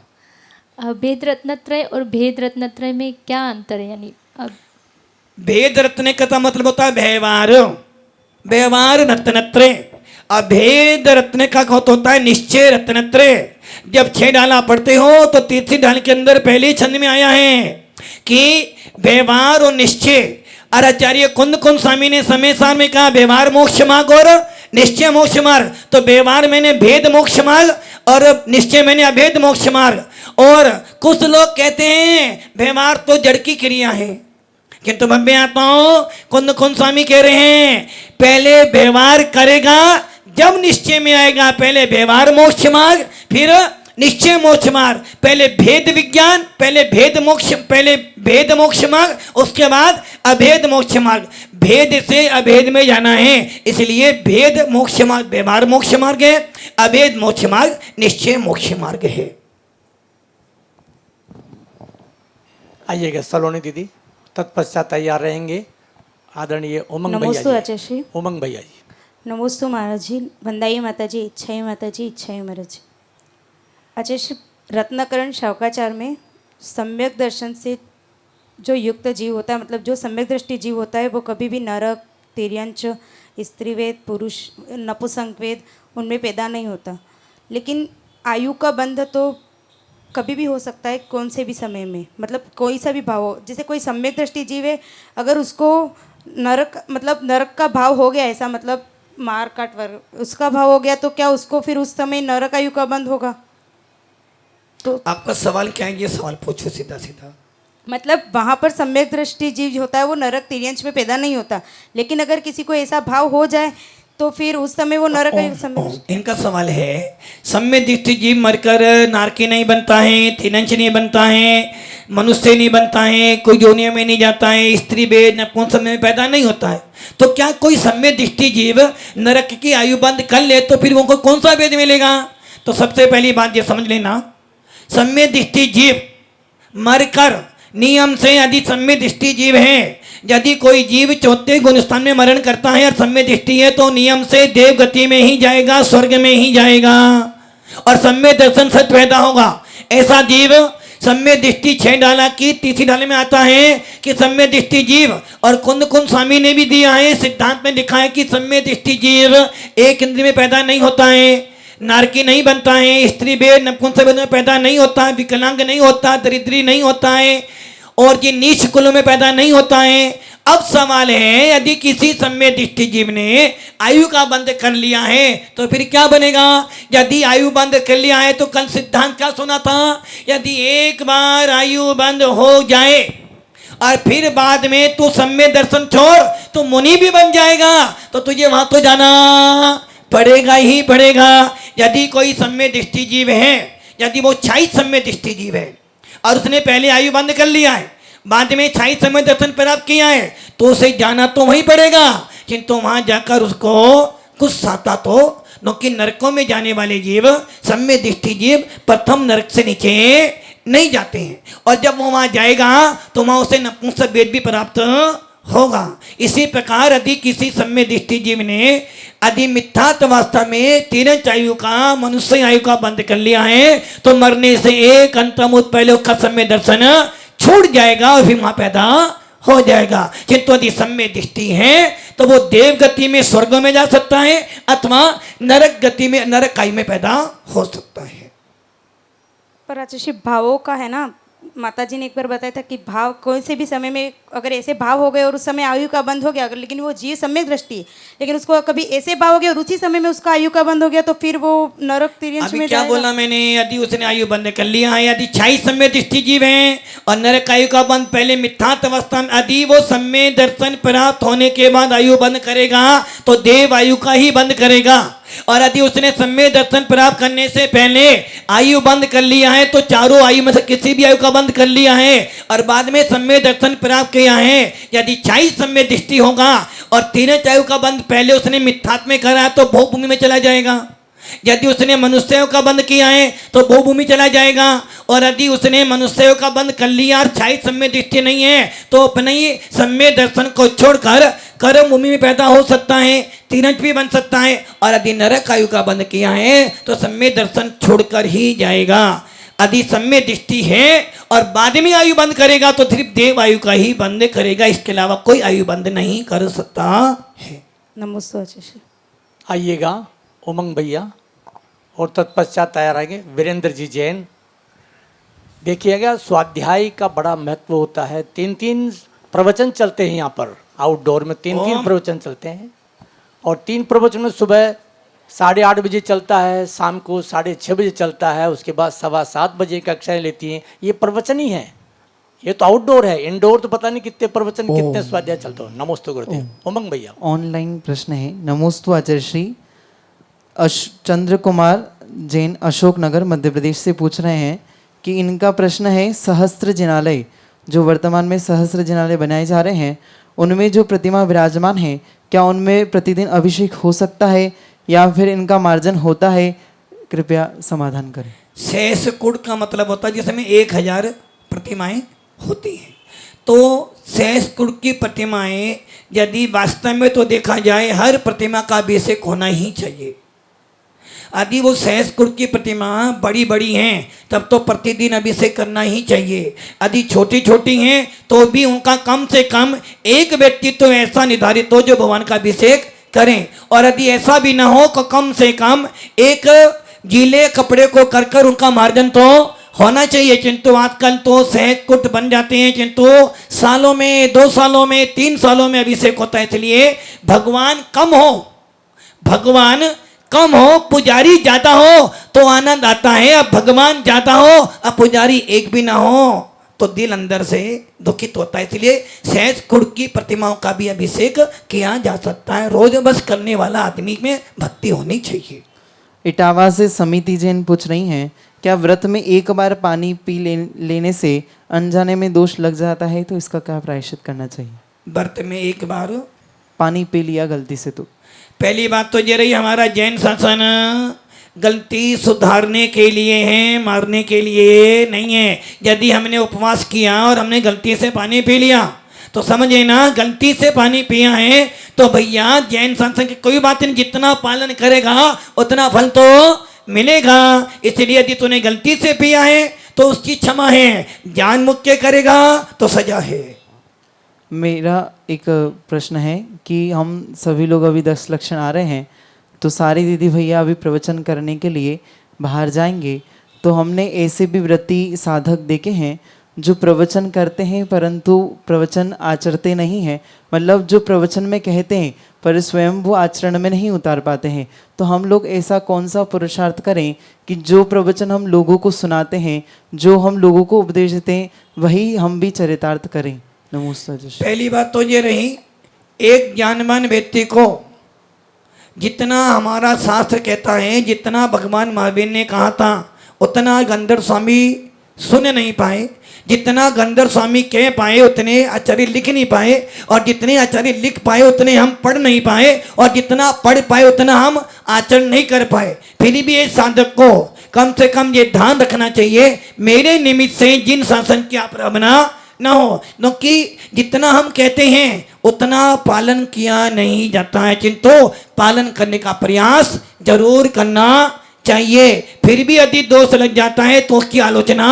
भेद रत्नत्रय और भेद रत्नत्रय में क्या अंतर है? यानी भेद रत्न का मतलब होता है व्यवहार, व्यवहार रत्नत्रय। अभेद रत्न का होता है निश्चय रत्नत्रय। जब 6 डाला पढ़ते हो तो तीसरी डाल के अंदर पहले छंद में आया है कि व्यवहार और निश्चय। और आचार्य कुंद कुंद स्वामी ने समय सार में कहा व्यवहार मोक्ष मार्ग और निश्चय मोक्ष मार्ग। तो व्यवहार मैंने भेद मोक्ष मार्ग और निश्चय मैंने अभेद मोक्ष मार्ग। और कुछ लोग कहते हैं व्यवहार तो जड़ की क्रिया है, किंतु भव्य आत्माओं कुंद कुंद स्वामी कह रहे हैं पहले व्यवहार करेगा जब निश्चय में आएगा। पहले व्यवहार मोक्ष मार्ग, फिर निश्चय मोक्ष मार्ग, पहले भेद विज्ञान, पहले भेद मोक्ष मार्ग, उसके बाद अभेद मोक्ष मार्ग। भेद से अभेद में जाना है, इसलिए भेद मोक्ष मार्ग व्यवहार मोक्ष मार्ग है, अभेद मोक्ष मार्ग निश्चय मोक्ष मार्ग है। आइएगा सलोनी दीदी, तत्पश्चात तैयार रहेंगे आदरणीय उमंग नमोस्तु भैया आचार्य श्री। जी। उमंग भैया जी। नमोस्तु महाराज जी, वंदाई माता जी, इच्छाई माता जी, इच्छाई महाराज। आचार्य श्री, रत्नाकरण शौकाचार में सम्यक दर्शन से जो युक्त जीव होता है, मतलब जो सम्यक दृष्टि जीव होता है, वो कभी भी नरक, तिर्यंच, स्त्रीवेद, पुरुष, नपुंसकवेद उनमें पैदा नहीं होता। लेकिन आयु का बंध तो कभी भी हो सकता है, कौन से भी समय में, मतलब कोई सा भी भाव हो। जैसे कोई सम्यक दृष्टि जीव है, अगर उसको नरक, मतलब नरक का भाव हो गया, ऐसा मतलब मार काट वर उसका भाव हो गया, तो क्या उसको फिर उस समय नरक आयु का बंध होगा? तो आपका सवाल क्या है, ये सवाल पूछो सीधा सीधा। मतलब वहाँ पर सम्यक दृष्टि जीव होता है, वो नरक तिर्यंच में पैदा नहीं होता। लेकिन अगर किसी को ऐसा भाव हो जाए तो फिर उस समय वो नरक आयु सम्यक। इनका सवाल है, सम्यक दृष्टि जीव मरकर नारकी नहीं बनता है, तिर्यंच नहीं बनता है, मनुष्य नहीं बनता है, कोई योनियों में नहीं जाता है, स्त्री वेद नपुंसक में पैदा नहीं होता है, तो क्या कोई सम्यक दृष्टि जीव नरक की आयु बंद कर ले तो फिर उनको कौन सा वेद मिलेगा? तो सबसे पहली बात ये समझ लेना, सम्यक दृष्टि जीव मरकर नियम से यदि सम्यक दृष्टि जीव है, यदि कोई जीव चौथे गुणस्थान में मरण करता है और सम्यक दृष्टि है, तो नियम से देव गति में ही जाएगा, स्वर्ग में ही जाएगा और सम्यक दर्शन सच पैदा होगा। ऐसा जीव सम्यक दृष्टि 6 डाला की तीसरी डाले में आता है कि सम्यक दृष्टि जीव, और कुंद स्वामी ने भी दिया है, सिद्धांत में लिखा है कि सम्यक दृष्टि जीव एक इंद्रिय में पैदा नहीं होता है, नारकी नहीं बनता है, स्त्री वेद नपुंसक में पैदा नहीं होता है, विकलांग नहीं होता, दरिद्री नहीं होता है, और ये नीच कुलों में पैदा नहीं होता है। अब सवाल है, यदि किसी सम्यक दृष्टि जीव ने आयु का बंद कर लिया है तो फिर क्या बनेगा? यदि आयु बंद कर लिया है तो कल सिद्धांत क्या सुना था, यदि एक बार आयु बंद हो जाए और फिर बाद में तू सम्यक दर्शन छोड़ तो मुनि भी बन जाएगा, तो तुझे वहां तो जाना पड़ेगा ही पड़ेगा। यदि कोई सम्यक दृष्टि जीव है, यदि वो 26 सम्यक दृष्टि जीव है और उसने पहले आयु बंद कर लिया है, बाद में 26 सम्यक दर्शन प्राप्त किया है, तो उसे जाना तो वहीं पड़ेगा, किंतु वहां जाकर उसको कुछ आता तो, क्योंकि नरकों में जाने वाले जीव सम्यक दृष्टि जीव प्रथम नरक से नीचे नहीं जाते हैं, और जब वो वहां जाएगा तो वहां उसे नपुंसक वेद भी प्राप्त होगा। इसी प्रकार यदि किसी सम्यक दृष्टि जीव ने यदि मिथ्यात्वावस्था में तिर्यंच आयु का, मनुष्य आयु का बंद कर लिया है, तो मरने से एक अंतर्मुख पहले उसका सम्यक दर्शन छूट जाएगा और फिर वहां पैदा हो जाएगा। किंतु यदि सम्यक दृष्टि है तो वो देव गति में, स्वर्ग में जा सकता है अथवा नरक गति में, नरक आयु में पैदा हो सकता है। पर आचार्य भावों का है ना, माता जी ने एक बार बताया था कि भाव कोई से भी समय में अगर ऐसे भाव हो गए और उस समय आयु का बंद हो गया, अगर लेकिन वो जीव सम्यक दृष्टि, लेकिन उसको कभी ऐसे भाव हो गया और उसी समय में उसका आयु का बंद हो गया, तो फिर वो नरक तिर्यंच में क्या जाएगा। बोला मैंने? यदि उसने आयु बंद कर लिया है, यदि 26 सम्यक दृष्टि जीव हैं और नरक आयु का बंद पहले मिथ्यात्व अवस्था में, यदि वो सम्यक दर्शन प्राप्त होने के बाद आयु बंद करेगा तो देव आयु का ही बंद करेगा, और यदि उसने सम्यक दर्शन प्राप्त करने से पहले आयु बंद कर लिया है तो चारों आयु में से किसी भी आयु का बंद कर लिया है और बाद में सम्यक दर्शन प्राप्त किया है, यदि 26 सम्यक दृष्टि होगा और तिर्यंच आयु का बंद पहले उसने मिथ्यात्व में करा तो भोगभूमि में चला जाएगा। यदि उसने मनुष्यों का बंद किया है तो भोगभूमि चला जाएगा, और यदि उसने मनुष्यों का बंद कर लिया और 26 सम्यक दृष्टि नहीं है तो अपने ही सम्यक दर्शन को छोड़कर कर्म भूमि में पैदा हो सकता है, तिर्यंच भी बन सकता है, और यदि नरक आयु का बंद किया है तो सम्यक दर्शन छोड़कर ही जाएगा। यदि सम्यक दृष्टि है और बाद में आयु बंद करेगा तो सिर्फ देव आयु का ही बंद करेगा, इसके अलावा कोई आयु बंद नहीं कर सकता है। नमस्ते आचार्य। आइएगा उमंग भैया, और तत्पश्चात तैयार आएंगे वीरेंद्र जी जैन। देखिएगा स्वाध्याय का बड़ा महत्व होता है, 3 प्रवचन चलते हैं यहाँ पर, आउटडोर में 3 प्रवचन चलते हैं, और 3 प्रवचन में सुबह 8:30 बजे चलता है, शाम को 6:30 बजे चलता है, उसके बाद 7:15 बजे कक्षाएं लेती हैं। ये प्रवचन ही है, ये तो आउटडोर है, इंडोर तो पता नहीं कितने प्रवचन कितने स्वाध्याय चलते हो। नमोस्तु गुरुदेव। उमंग भैया ऑनलाइन प्रश्न है। नमोस्तु आचार्य श्री। चंद्र कुमार जैन अशोक नगर मध्य प्रदेश से पूछ रहे हैं कि इनका प्रश्न है सहस्त्र जिनालय, जो वर्तमान में सहस्त्र जिनालय बनाए जा रहे हैं, उनमें जो प्रतिमा विराजमान है, क्या उनमें प्रतिदिन अभिषेक हो सकता है या फिर इनका मार्जन होता है? कृपया समाधान करें। शेष कुड़ का मतलब होता है जिसमें 1000 प्रतिमाएं होती हैं। तो शेष कुड़ की प्रतिमाएं यदि वास्तव में तो देखा जाए हर प्रतिमा का अभिषेक होना ही चाहिए। यदि वो शेष कुड़ की प्रतिमा बड़ी बड़ी हैं तब तो प्रतिदिन अभिषेक करना ही चाहिए। यदि छोटी छोटी हैं तो भी उनका कम से कम एक व्यक्ति तो ऐसा निर्धारित हो जो भगवान का अभिषेक करें, और यदि ऐसा भी ना हो तो कम से कम एक गीले कपड़े को कर कर उनका मार्जन तो होना चाहिए। किंतु आजकल तो सहज कुट बन जाते हैं, किंतु सालों में 2 सालों में 3 सालों में अभिषेक होता है। इसलिए भगवान कम हो पुजारी ज्यादा हो तो आनंद आता है। अब भगवान ज्यादा हो अब पुजारी एक भी ना हो तो दिल अंदर से दुखित होता है। इसलिए सहज कुड़ की प्रतिमाओं का भी अभिषेक किया जा सकता है। रोज बस करने वाला आदमी में भक्ति होनी चाहिए। इटावा से समिति जैन पूछ रही हैं, क्या व्रत में एक बार पानी पी लेने से अनजाने में दोष लग जाता है, तो इसका क्या प्रायश्चित करना चाहिए? व्रत में एक बार पानी पी लिया गलती से तो पहली बात तो ये रही, हमारा जैन शासन गलती सुधारने के लिए है, मारने के लिए नहीं है। यदि हमने उपवास किया और हमने गलती से पानी पी लिया तो समझे ना, गलती से पानी पिया है तो भैया जैन शासन की कोई बात नहीं, जितना पालन करेगा उतना फल तो मिलेगा। इसलिए यदि तूने गलती से पिया है तो उसकी क्षमा है, जानबूझ के करेगा तो सजा है। मेरा एक प्रश्न है कि हम सभी लोग अभी 10 लक्षण आ रहे हैं, तो सारी दीदी भैया अभी प्रवचन करने के लिए बाहर जाएंगे, तो हमने ऐसे भी व्रती साधक देखे हैं जो प्रवचन करते हैं परंतु प्रवचन आचरते नहीं हैं, मतलब जो प्रवचन में कहते हैं पर स्वयं वो आचरण में नहीं उतार पाते हैं। तो हम लोग ऐसा कौन सा पुरुषार्थ करें कि जो प्रवचन हम लोगों को सुनाते हैं, जो हम लोगों को उपदेश देते हैं, वही हम भी चरितार्थ करें? नमस्ते। पहली बात तो ये रही, एक ज्ञानवान व्यक्ति को जितना हमारा शास्त्र कहता है, जितना भगवान महावीर ने कहा था उतना गंधर्व स्वामी सुन नहीं पाए। जितना गंधर्व स्वामी कह पाए उतने आचार्य लिख नहीं पाए, और जितने आचार्य लिख पाए उतने हम पढ़ नहीं पाए, और जितना पढ़ पाए उतना हम आचरण नहीं कर पाए। फिर भी एक साधक को कम से कम ये ध्यान रखना चाहिए, मेरे निमित्त से जिन शासन की आपराधना न हो, क्योंकि जितना हम कहते हैं उतना पालन किया नहीं जाता है, किंतु पालन करने का प्रयास जरूर करना चाहिए। फिर भी यदि दोष लग जाता है तो उसकी आलोचना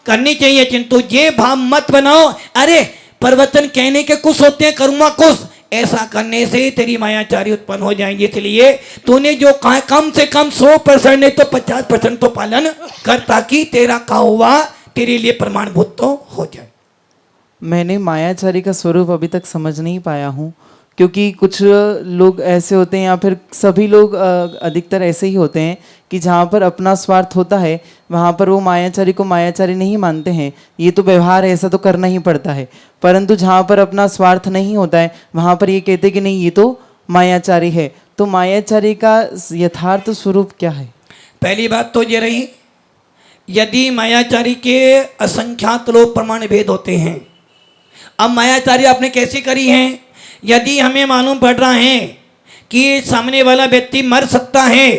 करनी चाहिए, किंतु ये भाव मत बनाओ अरे प्रवचन कहने के कुछ होते हैं, करूँगा कुछ, ऐसा करने से तेरी मायाचारी उत्पन्न हो जाएंगे। इसलिए तूने जो कहा कम से कम 100% नहीं तो 50% तो पालन कर, ताकि तेरा कहा हुआ तेरे लिए प्रमाणभूत तो हो जाए। मैंने मायाचारी का स्वरूप अभी तक समझ नहीं पाया हूँ, क्योंकि कुछ लोग ऐसे होते हैं या फिर सभी लोग अधिकतर ऐसे ही होते हैं कि जहाँ पर अपना स्वार्थ होता है वहाँ पर वो मायाचारी को मायाचारी नहीं मानते हैं। ये तो व्यवहार है, ऐसा तो करना ही पड़ता है, परंतु जहाँ पर अपना स्वार्थ नहीं होता है वहाँ पर ये कहते कि नहीं ये तो मायाचारी है। तो मायाचारी का यथार्थ स्वरूप क्या है? पहली बात तो ये रही, यदि मायाचारी के असंख्यात लोग प्रमाण भेद होते हैं। अब मायाचारी आपने कैसी करी है? यदि हमें मालूम पड़ रहा है कि सामने वाला व्यक्ति मर सकता है,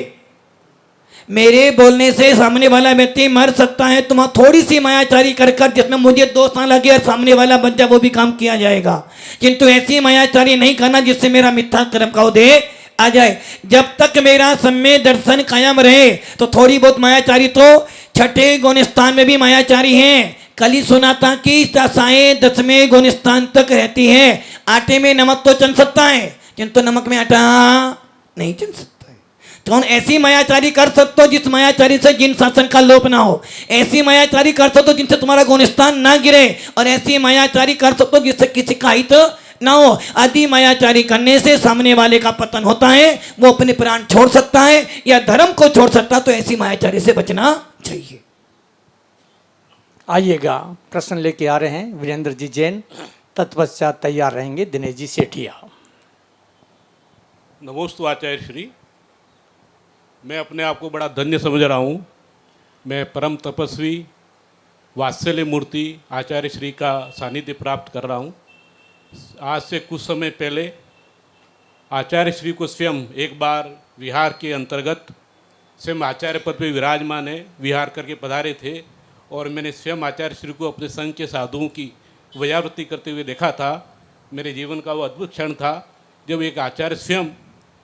मेरे बोलने से सामने वाला व्यक्ति मर सकता है, तुम थोड़ी सी मायाचारी कर कर जिसमें मुझे दोष ना लगे और सामने वाला बच जाए, वो भी काम किया जाएगा। किंतु ऐसी मायाचारी नहीं करना जिससे मेरा मिथ्या कर्म का उदय आ जाए। जब तक मेरा सम्य दर्शन कायम रहे तो थोड़ी बहुत मायाचारी तो 6ठे गुणस्थान में भी मायाचारी हैं। कल ही सुना था कि दशाएं 10वें गुणस्थान तक रहती है। आटे में नमक तो चल सकता है, किंतु नमक में आटा नहीं चल सकता है। तो हम ऐसी मायाचारी कर सकते हो जिस मायाचारी से जिन शासन का लोप ना हो, ऐसी मायाचारी कर सकते हो जिनसे तुम्हारा गुणस्थान ना गिरे, और ऐसी मायाचारी कर सकते हो जिससे किसी का हित ना हो। आदि मायाचारी करने से सामने वाले का पतन होता है, वो अपने प्राण छोड़ सकता है या धर्म को छोड़ सकता है। तो ऐसी मायाचारी से बचना चाहिए। आइएगा, प्रश्न लेके आ रहे हैं वीरेंद्र जी जैन, तत्पश्चात तैयार रहेंगे दिनेश जी सेठिया। नमोस्तु आचार्य श्री। मैं अपने आप को बड़ा धन्य समझ रहा हूँ। मैं परम तपस्वी वात्सल्य मूर्ति आचार्य श्री का सानिध्य प्राप्त कर रहा हूँ। आज से कुछ समय पहले आचार्य श्री को स्वयं एक बार विहार के अंतर्गत स्वयं आचार्य पद पर विराजमान है, विहार करके पधारे थे और मैंने स्वयं आचार्य श्री को अपने संघ के साधुओं की व्यावृत्ति करते हुए देखा था। मेरे जीवन का वो अद्भुत क्षण था जब एक आचार्य स्वयं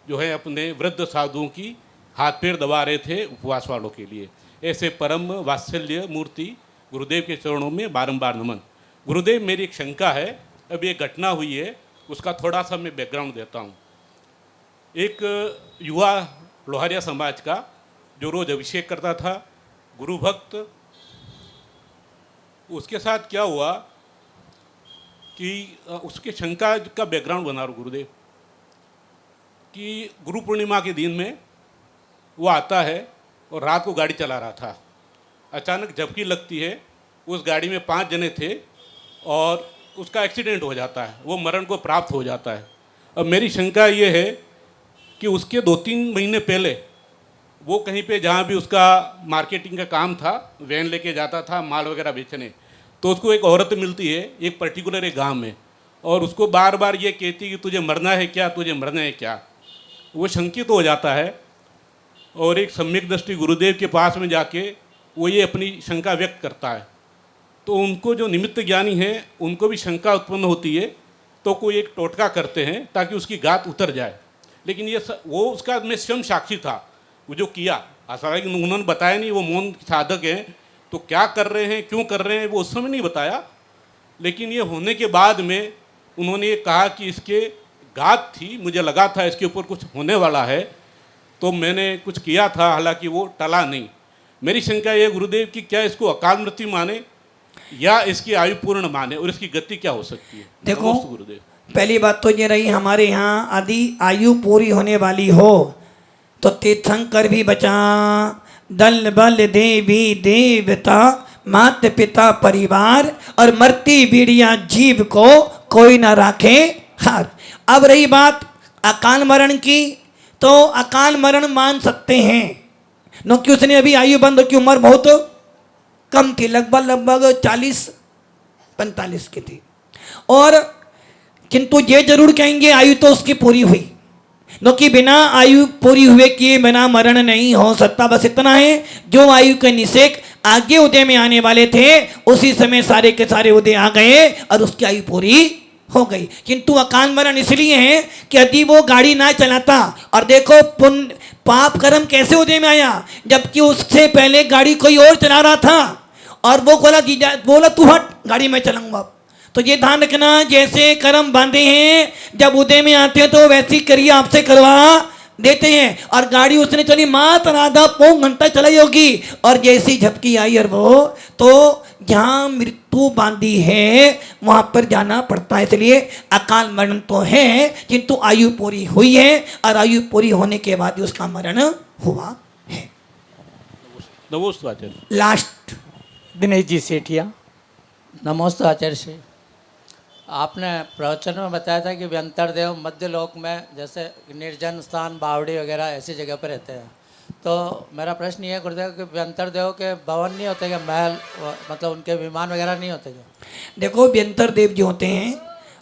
जो है अपने वृद्ध साधुओं की हाथ पैर दबा रहे थे उपवास वालों के लिए। ऐसे परम वात्सल्य मूर्ति गुरुदेव के चरणों में बारंबार नमन। गुरुदेव, मेरी एक शंका है, अभी एक घटना हुई है, उसका थोड़ा सा मैं बैकग्राउंड देता हूँ। एक युवा लोहारिया समाज का जो रोज़ अभिषेक करता था, गुरु भक्त, उसके साथ क्या हुआ कि उसके शंका का बैकग्राउंड बना रहा गुरुदेव कि गुरु पूर्णिमा के दिन में वो आता है और रात को गाड़ी चला रहा था। अचानक झपकी लगती है, उस गाड़ी में 5 जने थे और उसका एक्सीडेंट हो जाता है, वो मरण को प्राप्त हो जाता है। अब मेरी शंका ये है कि उसके 2-3 महीने पहले वो कहीं पे जहाँ भी उसका मार्केटिंग का काम था, वैन लेके जाता था माल वगैरह बेचने, तो उसको एक औरत मिलती है एक पर्टिकुलर एक गांव में और उसको बार बार ये कहती कि तुझे मरना है क्या, तुझे मरना है क्या। वो शंकित हो जाता है और एक सम्यक दृष्टि गुरुदेव के पास में जाके वो ये अपनी शंका व्यक्त करता है। तो उनको जो निमित्त ज्ञानी है उनको भी शंका उत्पन्न होती है, तो कोई एक टोटका करते हैं ताकि उसकी गात उतर जाए। लेकिन ये वो उसका मैं स्वयं साक्षी था, वो जो किया हालांकि उन्होंने बताया नहीं, वो मौन साधक हैं, तो क्या कर रहे हैं क्यों कर रहे हैं वो उस समय नहीं बताया। लेकिन ये होने के बाद में उन्होंने ये कहा कि इसके गात थी, मुझे लगा था इसके ऊपर कुछ होने वाला है, तो मैंने कुछ किया था, हालांकि वो टला नहीं। मेरी शंका ये गुरुदेव कि क्या इसको अकाल मृत्यु माने या इसकी आयु पूर्ण माने और इसकी गति क्या हो सकती है? देखो नमस्ते गुरुदेव। पहली बात तो ये रही, हमारे यहाँ आदि आयु पूरी होने वाली हो तो तीर्थंकर भी बचा, दल बल देवी देवता मात पिता परिवार और मरती बीड़िया जीव को कोई ना राखे हार। अब रही बात अकाल मरण की, तो अकाल मरण मान सकते हैं क्योंकि उसने अभी आयु बंद की उम्र बहुत कम थी, लगभग 40-45 की थी। और किंतु ये जरूर कहेंगे आयु तो उसकी पूरी हुई, क्योंकि बिना आयु पूरी हुए किए बिना मरण नहीं हो सकता। बस इतना है, जो आयु के निषेक आगे उदय में आने वाले थे उसी समय सारे के सारे उदय आ गए और उसकी आयु पूरी हो गई। किंतु अकाल मरण इसलिए है कि यदि वो गाड़ी ना चलाता, और देखो पुण्य पाप कर्म कैसे उदय में आया, जबकि उससे पहले गाड़ी कोई और चला रहा था और वो बोला तू हट, गाड़ी मैं चलाऊंगा। तो ये ध्यान रखना, जैसे कर्म बांधे हैं जब उदय में आते हैं तो वैसी क्रिया आपसे करवा देते हैं। और गाड़ी उसने चली मात्र आधा पौन घंटा चलाई होगी और जैसी झपकी आई और वो तो जहाँ मृत्यु बांधी है वहाँ पर जाना पड़ता है। इसलिए अकाल मरण तो है किंतु आयु पूरी हुई है और आयु पूरी होने के बाद उसका मरण हुआ है। नमस्ते आचार्य। लास्ट दिनेश जी सेठिया। नमस्ते आचार्य श्री। आपने प्रवचन में बताया था कि व्यंतरदेव मध्य लोक में जैसे निर्जन स्थान बावड़ी वगैरह ऐसी जगह पर रहते हैं, तो मेरा प्रश्न ये है गुरुदेव कि व्यंतरदेव के भवन नहीं होते क्या, महल मतलब उनके विमान वगैरह नहीं होते क्या? देखो व्यंतरदेव जो होते हैं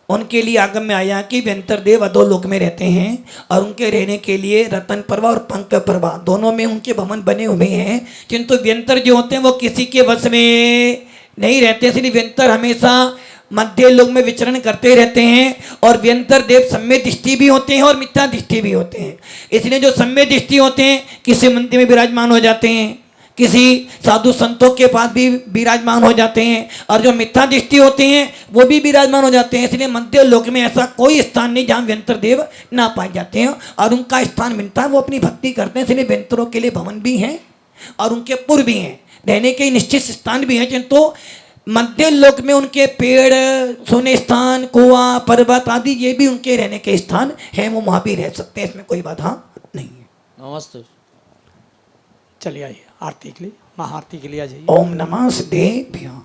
उनके लिए आगम में आया कि व्यंतरदेव अधोलोक में रहते हैं और उनके रहने के लिए रतन पर्वा और पंक पर्वा दोनों में उनके भवन बने हुए हैं। किंतु व्यंतर जो होते हैं वो किसी के वश में नहीं रहते, इसलिए व्यंतर हमेशा मध्य लोक में विचरण करते रहते हैं। और व्यंतर देव सम्य दृष्टि भी होते हैं और मिथ्या दृष्टि भी होते हैं। इसलिए जो सम्य दृष्टि होते हैं किसी मंदिर में विराजमान हो जाते हैं, किसी साधु संतों के पास भी विराजमान हो जाते हैं, और जो मिथ्या दृष्टि होते हैं वो भी विराजमान हो जाते हैं। इसलिए मध्य लोक में ऐसा कोई स्थान नहीं जहाँ व्यंतर देव ना पाए जाते हैं और उनका स्थान मिलता है, वो अपनी भक्ति करते हैं। इसलिए व्यंतरों के लिए भवन भी हैं और उनके पुर भी हैं, रहने के निश्चित स्थान भी हैं। किंतु मध्य लोक में उनके पेड़, सोने स्थान, कुआं, पर्वत आदि ये भी उनके रहने के स्थान हैं, वो वहाँ भी रह सकते हैं, इसमें कोई बाधा नहीं है। नमस्ते। चलिए आइए आरती के लिए, महाआरती के लिए आ जाइए। ओम नमः सिद्धेभ्यः।